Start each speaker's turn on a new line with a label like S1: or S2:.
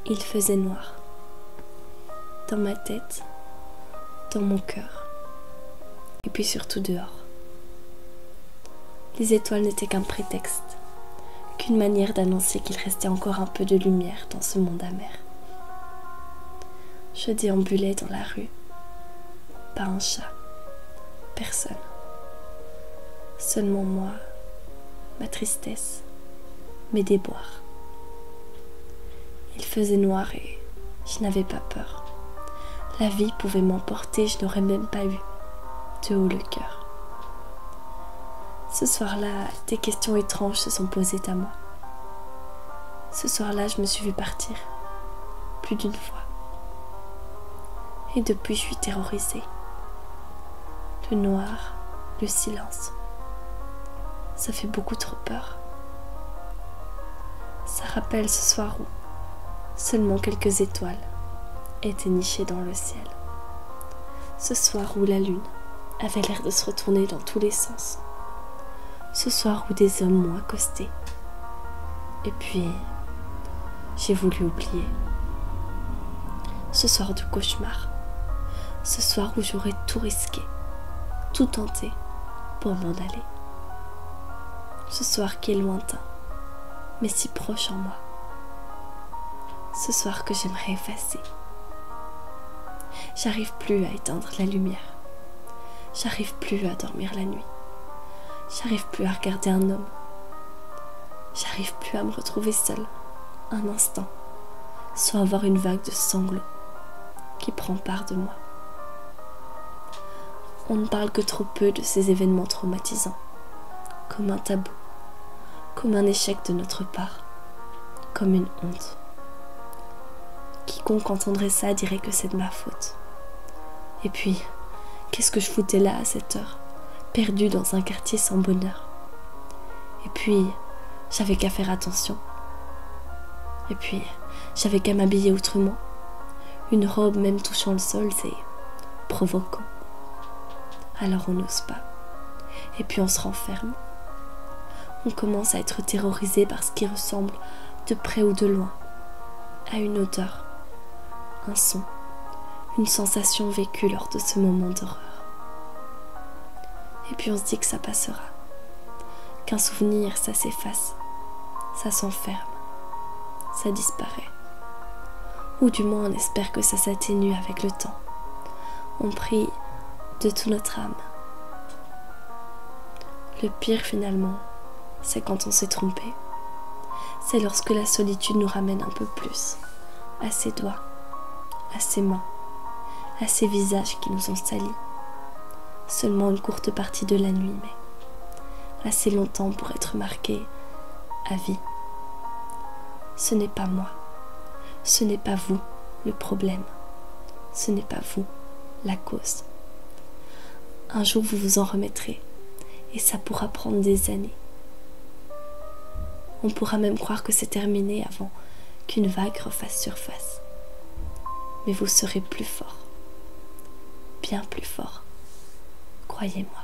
S1: Il faisait noir. Dans ma tête, dans mon cœur, et puis surtout dehors. Les étoiles n'étaient qu'un prétexte, qu'une manière d'annoncer qu'il restait encore un peu de lumière dans ce monde amer. Je déambulais dans la rue, pas un chat, personne. Seulement moi, ma tristesse, mes déboires. Il faisait noir et je n'avais pas peur. La vie pouvait m'emporter, je n'aurais même pas eu de haut le cœur. Ce soir-là, des questions étranges se sont posées à moi. Ce soir-là, je me suis vue partir, plus d'une fois. Et depuis, je suis terrorisée. Le noir, le silence. Ça fait beaucoup trop peur. Ça rappelle ce soir où seulement quelques étoiles étaient nichées dans le ciel. Ce soir où la lune avait l'air de se retourner dans tous les sens. Ce soir où des hommes m'ont accosté. Et puis, j'ai voulu oublier. Ce soir de cauchemar. Ce soir où j'aurais tout risqué, tout tenté pour m'en aller. Ce soir qui est lointain, mais si proche en moi. Ce soir que j'aimerais effacer. J'arrive plus à éteindre la lumière. J'arrive plus à dormir la nuit. J'arrive plus à regarder un homme. J'arrive plus à me retrouver seule un instant, sans avoir une vague de sanglots qui prend part de moi. On ne parle que trop peu de ces événements traumatisants, comme un tabou, comme un échec de notre part, comme une honte. Quiconque entendrait ça dirait que c'est de ma faute. Et puis, qu'est-ce que je foutais là à cette heure, perdue dans un quartier sans bonheur? Et puis, j'avais qu'à faire attention. Et puis, j'avais qu'à m'habiller autrement. Une robe même touchant le sol, c'est provoquant. Alors on n'ose pas. Et puis on se renferme. On commence à être terrorisé par ce qui ressemble, de près ou de loin, à une odeur, un son, une sensation vécue lors de ce moment d'horreur. Et puis on se dit que ça passera, qu'un souvenir, ça s'efface, ça s'enferme, ça disparaît. Ou du moins on espère que ça s'atténue avec le temps. On prie de toute notre âme. Le pire finalement, c'est quand on s'est trompé. C'est lorsque la solitude nous ramène un peu plus à ses doigts, à ses mains, à ces visages qui nous ont salis. Seulement une courte partie de la nuit, mais assez longtemps pour être marqué à vie. Ce n'est pas moi, ce n'est pas vous le problème, ce n'est pas vous la cause. Un jour vous vous en remettrez, et ça pourra prendre des années. On pourra même croire que c'est terminé avant qu'une vague refasse surface. Mais vous serez plus fort, bien plus fort, croyez-moi.